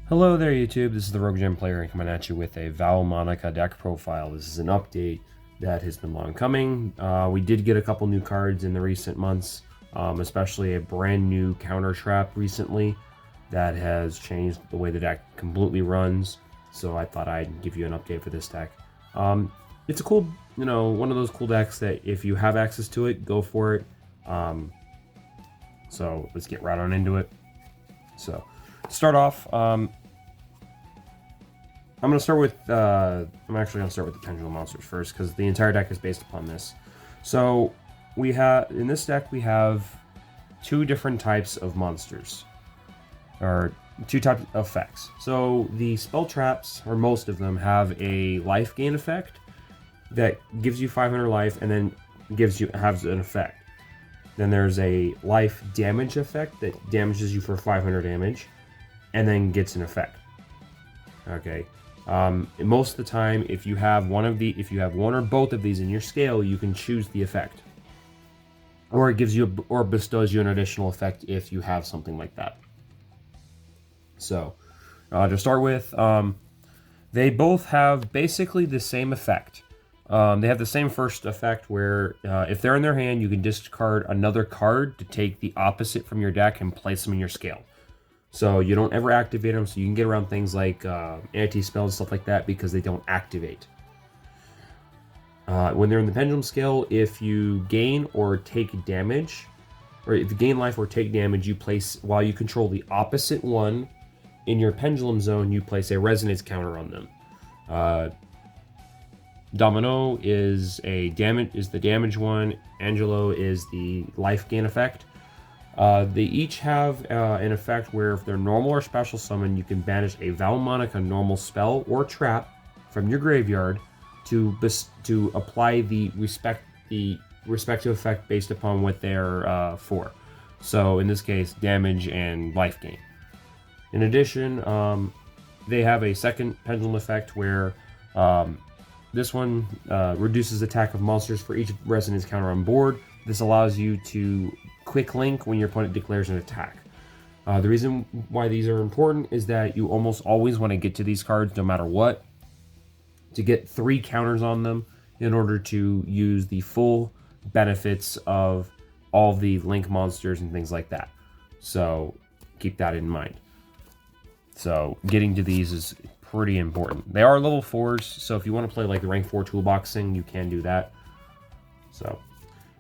Hello there YouTube, this is the Rogue Gem Player coming at you with a Valmonica deck profile. This is an update that has been long coming. We did get a couple new cards in the recent months, especially a brand new counter trap recently that has changed the way the deck completely runs. So I thought I'd give you an update for this deck. It's a cool, one of those cool decks that if you have access to it, go for it. So let's get right on into it. So start off, I'm going to start with, I'm actually going to start with the Pendulum monsters first, because the entire deck is based upon this. So, in this deck, we have two different types of monsters, or two types of effects. So, the spell traps, or most of them, have a life gain effect that gives you 500 life, and then has an effect. Then there's a life damage effect that damages you for 500 damage, and then gets an effect. Okay. Most of the time, if you have one or both of these in your scale, you can choose the effect, or it gives you or bestows you an additional effect if you have something like that. So, to start with, they both have basically the same effect. They have the same first effect where if they're in their hand, you can discard another card to take the opposite from your deck and place them in your scale. So you don't ever activate them, so you can get around things like anti-spells and stuff like that because they don't activate. When they're in the Pendulum scale, if you gain or take damage, or if you gain life or take damage, you place, while you control the opposite one in your Pendulum zone, you place a resonance counter on them. Domino is the damage one. Angelo is the life gain effect. They each have an effect where if they're normal or special summon, you can banish a Valmonica normal spell or trap from your graveyard to apply the respective effect based upon what they're for. So in this case, damage and life gain. In addition, they have a second Pendulum effect where this one reduces attack of monsters for each resonance counter on board. This allows you to quick link when your opponent declares an attack. The reason why these are important is that you almost always want to get to these cards no matter what to get 3 counters on them in order to use the full benefits of all the link monsters and things like that. So keep that in mind. So getting to these is pretty important. They are level 4s, so if you want to play like the rank 4 toolboxing, you can do that. So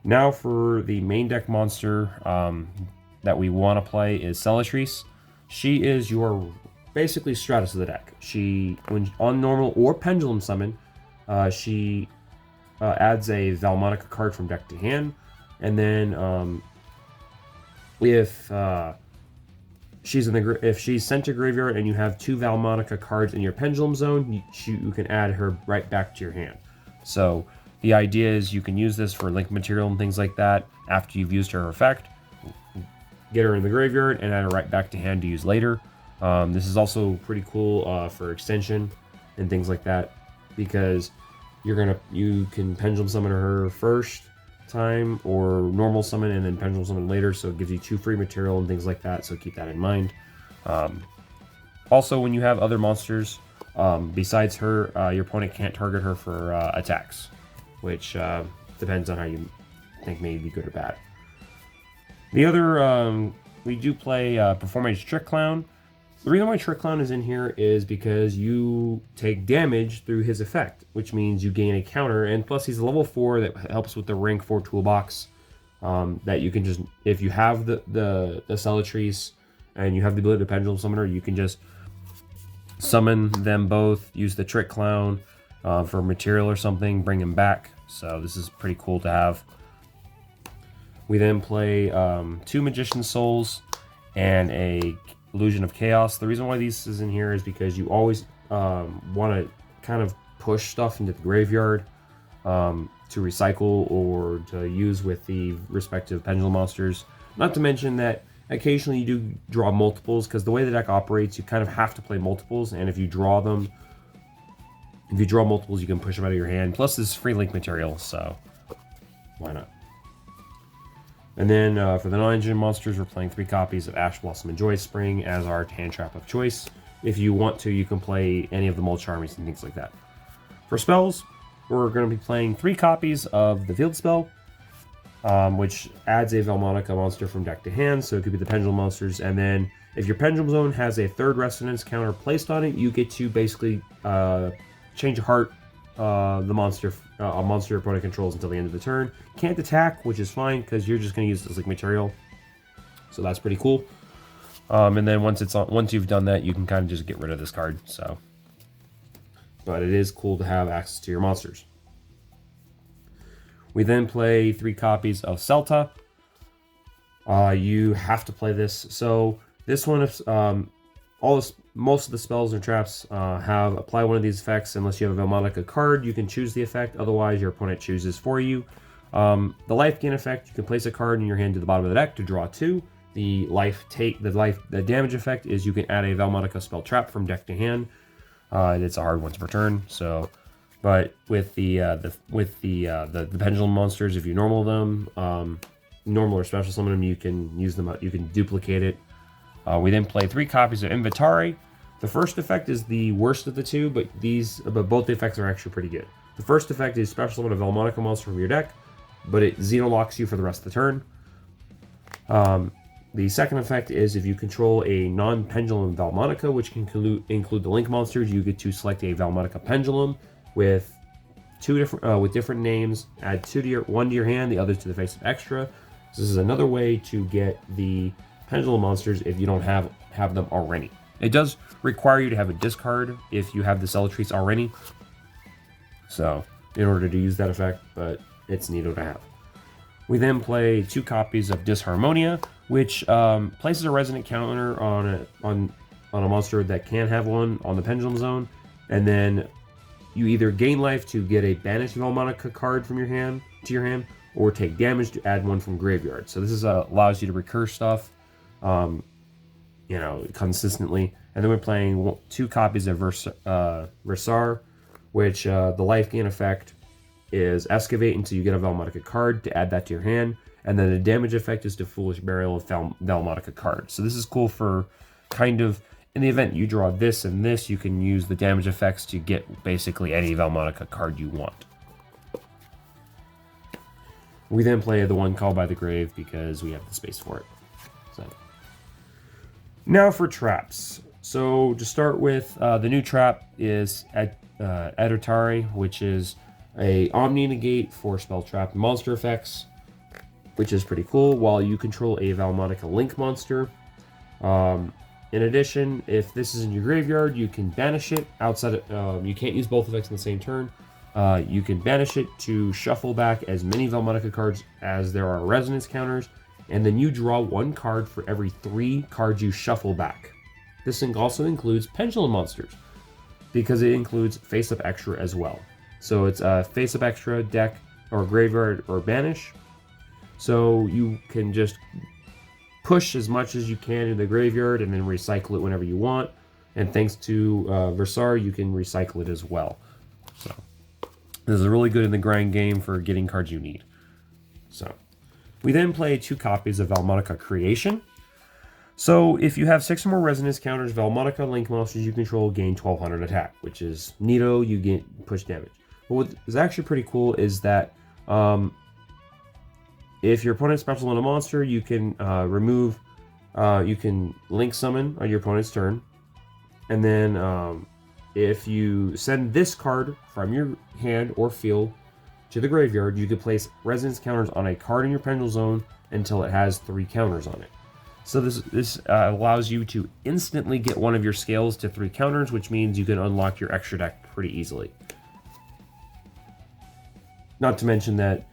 now for the main deck monster that we want to play is Cellatrice. She is your basically Stratus of the deck. When on normal or Pendulum summon, she adds a Valmonica card from deck to hand, and then if she's sent to graveyard and you have 2 Valmonica cards in your Pendulum zone, you can add her right back to your hand. So the idea is you can use this for link material and things like that after you've used her effect. Get her in the graveyard and add her right back to hand to use later. This is also pretty cool for extension and things like that because you can Pendulum summon her first time or normal summon and then Pendulum summon later, so it gives you 2 free material and things like that, so keep that in mind. Also, when you have other monsters besides her, your opponent can't target her for attacks, which depends on how you think may be good or bad. The other, we do play Performance Trick Clown. The reason why Trick Clown is in here is because you take damage through his effect, which means you gain a counter, and plus he's a level 4 that helps with the rank 4 toolbox. That you can just, if you have the Cellatrice and you have the ability to Pendulum summon her, you can just summon them both, use the Trick Clown for material or something, bring him back. So this is pretty cool to have. We then play 2 Magician Souls and a Illusion of Chaos. The reason why these is in here is because you always want to kind of push stuff into the graveyard to recycle or to use with the respective Pendulum monsters. Not to mention that occasionally you do draw multiples, because the way the deck operates, you kind of have to play multiples, and if you draw multiples, you can push them out of your hand. Plus, this is free link material, so why not? And then for the non-engine monsters, we're playing 3 copies of Ash Blossom and Joy Spring as our hand trap of choice. if you want to, you can play any of the mulch armies and things like that. For spells, we're going to be playing 3 copies of the field spell, which adds a Valmonica monster from deck to hand, so it could be the Pendulum monsters. And then if your Pendulum Zone has a 3rd Resonance counter placed on it, you get to basically change a heart a monster your opponent controls until the end of the turn. Can't attack, which is fine because you're just going to use this like material, so that's pretty cool. And then once you've done that, you can kind of just get rid of this card. So, but it is cool to have access to your monsters. We then play 3 copies of Celta. You have to play this. So this one, most of the spells and traps apply one of these effects. Unless you have a Valmonica card, you can choose the effect. Otherwise, your opponent chooses for you. The life gain effect, you can place a card in your hand to the bottom of the deck to draw 2. The damage effect is you can add a Valmonica spell trap from deck to hand. It's a hard once per turn. So, but with the Pendulum monsters, if you normal them, normal or special summon them, you can use them. You can duplicate it. We then play 3 copies of Inventari. The first effect is the worst of the 2, but both the effects are actually pretty good. The first effect is special summon a Valmonica monster from your deck, but it Xenolocks you for the rest of the turn. The second effect is if you control a non-Pendulum Valmonica, which can include the Link monsters, you get to select a Valmonica Pendulum with different names. Add one to your hand, the other to the face of extra. So this is another way to get the Pendulum monsters if you don't have them already. It does require you to have a discard if you have the Cellatrice already. So in order to use that effect, but it's neato to have. We then play 2 copies of Disharmonia, which places a resonant counter on a monster that can have one on the Pendulum Zone, and then you either gain life to get a banished Valmonica card from your hand to your hand, or take damage to add one from graveyard. So this allows you to recur stuff, consistently. And then we're playing 2 copies of Versar, which the life gain effect is Excavate until you get a Valmonica card to add that to your hand. And then the damage effect is to Foolish Burial of Valmonica card. So this is cool for kind of, in the event you draw this and this, you can use the damage effects to get basically any Valmonica card you want. We then play the one Called by the Grave because we have the space for it. So now for traps. So to start with, the new trap is Edotari, which is a Omni Negate for spell trap monster effects, which is pretty cool, while you control a Valmonica Link monster. In addition, if this is in your graveyard, you can banish it outside of, you can't use both effects in the same turn. You can banish it to shuffle back as many Valmonica cards as there are resonance counters, and then you draw 1 card for every 3 cards you shuffle back. This also includes Pendulum monsters, because it includes face-up extra as well. So it's a face-up extra, deck, or graveyard, or banish. So you can just push as much as you can in the graveyard and then recycle it whenever you want. And thanks to Versar, you can recycle it as well. So this is really good in the grind game for getting cards you need. So we then play 2 copies of Valmonica Creation. So if you have 6 or more resonance counters, Valmonica Link monsters you control gain 1200 attack, which is neato, you get push damage. But what is actually pretty cool is that if your opponent special summon a monster, you can you can Link summon on your opponent's turn. And then if you send this card from your hand or field to the graveyard, you can place resonance counters on a card in your Pendulum Zone until it has 3 counters on it. So this allows you to instantly get one of your scales to 3 counters, which means you can unlock your extra deck pretty easily. Not to mention that,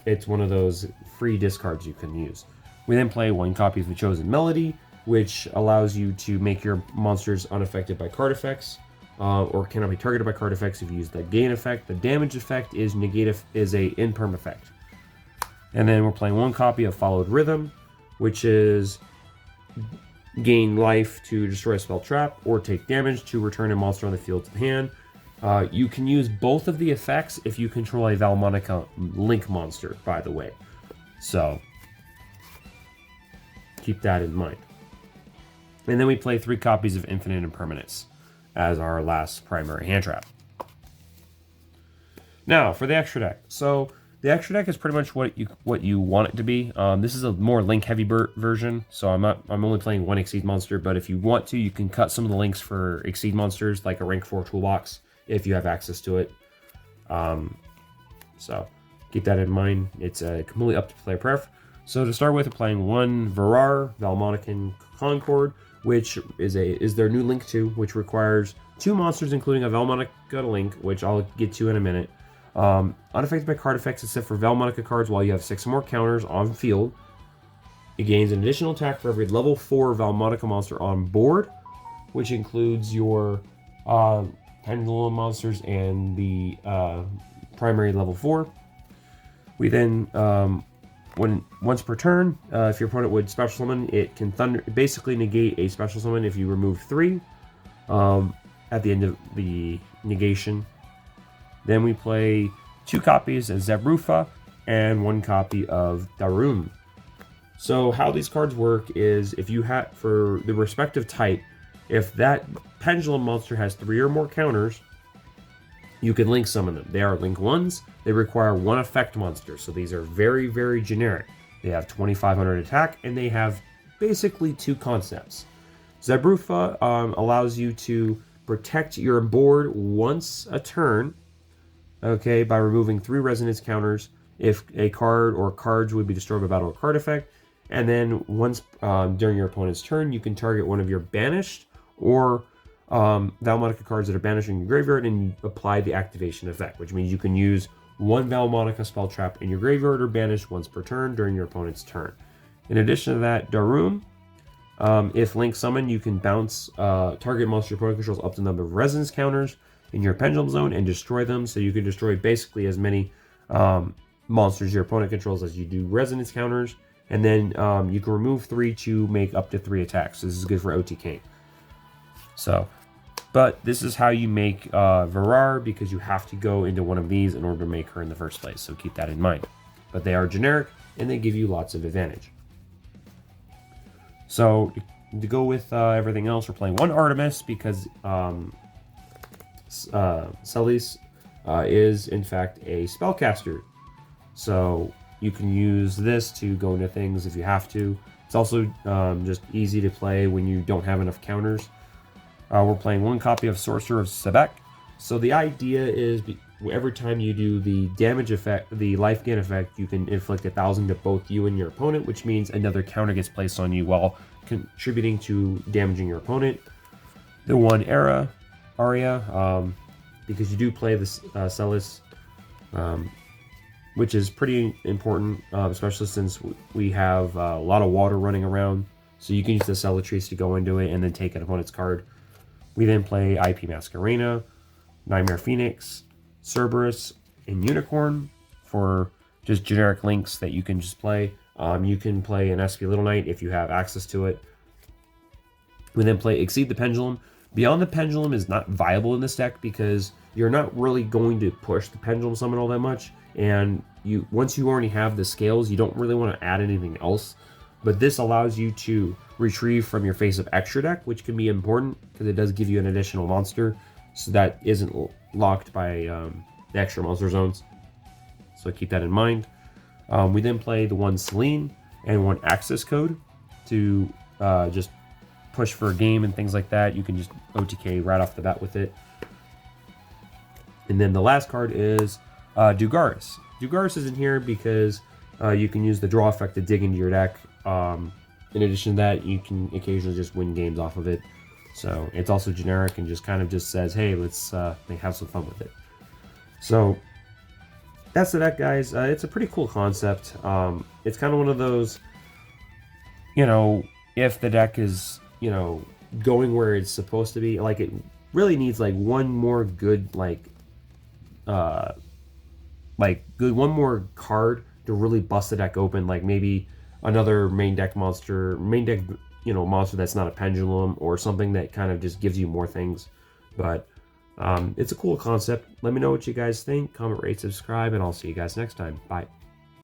it's one of those free discards you can use. We then play 1 copy of the Chosen Melody, which allows you to make your monsters unaffected by card effects, or cannot be targeted by card effects if you use the gain effect. The damage effect is a imperm effect. And then we're playing 1 copy of Followed Rhythm, which is gain life to destroy a spell trap, or take damage to return a monster on the field to the hand. You can use both of the effects if you control a Valmonica Link monster, by the way. So keep that in mind. And then we play 3 copies of Infinite Impermanence as our last primary hand trap. Now, for the extra deck. So, the extra deck is pretty much what you want it to be. This is a more link-heavy version, so I'm only playing 1 Exceed monster, but if you want to, you can cut some of the links for Exceed monsters, like a rank 4 toolbox, if you have access to it. So, keep that in mind. It's completely up to player pref. So, to start with, we're playing 1 Varar, Valmonica Concord, which is their new Link 2, which requires 2 monsters, including a Valmonica Link, which I'll get to in a minute. Unaffected by card effects except for Valmonica cards while you have 6 or more counters on field. It gains an additional attack for every level 4 Valmonica monster on board, which includes your Pendulum monsters and the primary level 4. We then, once per turn, if your opponent would special summon, it can basically negate a special summon if you remove 3 at the end of the negation. Then we play 2 copies of Zebrufa and 1 copy of Darum. So how these cards work is if you have, for the respective type, if that Pendulum monster has 3 or more counters, you can link summon them. They are link 1s. They require 1 effect monster. So these are very, very generic. They have 2,500 attack, and they have basically 2 concepts. Zebrufa allows you to protect your board once a turn, okay, by removing 3 resonance counters if a card or cards would be destroyed by battle or card effect. And then once during your opponent's turn, you can target one of your banished or Valmonica cards that are banished in your graveyard and apply the activation effect, which means you can use 1 Valmonica spell trap in your graveyard or banished once per turn during your opponent's turn. In addition to that, Darum, if Link summoned, you can bounce target monster your opponent controls up to the number of resonance counters in your Pendulum zone and destroy them. So you can destroy basically as many monsters your opponent controls as you do resonance counters. And then you can remove 3 to make up to 3 attacks. So this is good for OTK. So, but this is how you make Varar, because you have to go into one of these in order to make her in the first place. So keep that in mind. But they are generic and they give you lots of advantage. So to go with everything else, we're playing 1 Artemis because Celis is in fact a spellcaster. So you can use this to go into things if you have to. It's also just easy to play when you don't have enough counters. We're playing 1 copy of Sorcerer of Sebek. So the idea is every time you do the damage effect, the life gain effect, you can inflict 1,000 to both you and your opponent, which means another counter gets placed on you while contributing to damaging your opponent. The 1 Aria, because you do play this Celis, which is pretty important, especially since we have a lot of water running around. So you can use the Celatrice to go into it and then take an opponent's card. We then play IP Masquerena, Nightmare Phoenix, Cerberus, and Unicorn for just generic links that you can just play. You can play an SP Little Knight if you have access to it. We then play Exceed the Pendulum. Beyond the Pendulum is not viable in this deck because you're not really going to push the Pendulum summon all that much. And once you already have the scales, you don't really want to add anything else. But this allows you to retrieve from your face of extra deck, which can be important because it does give you an additional monster, so that isn't locked by the extra monster zones. So keep that in mind. We then play the 1 Selene and 1 Access Code to just push for a game and things like that. You can just OTK right off the bat with it. And then the last card is Dugaris. Dugaris is in here because you can use the draw effect to dig into your deck. In addition to that, you can occasionally just win games off of it. So it's also generic and just kind of just says, hey, let's have some fun with it. So that's the deck, guys. It's a pretty cool concept. It's kind of one of those, if the deck is, going where it's supposed to be, like it really needs like one more good, one more card to really bust the deck open, like maybe another main deck monster that's not a Pendulum or something that kind of just gives you more things. But it's a cool concept. Let me know what you guys think. Comment, rate, subscribe, and I'll see you guys next time. Bye.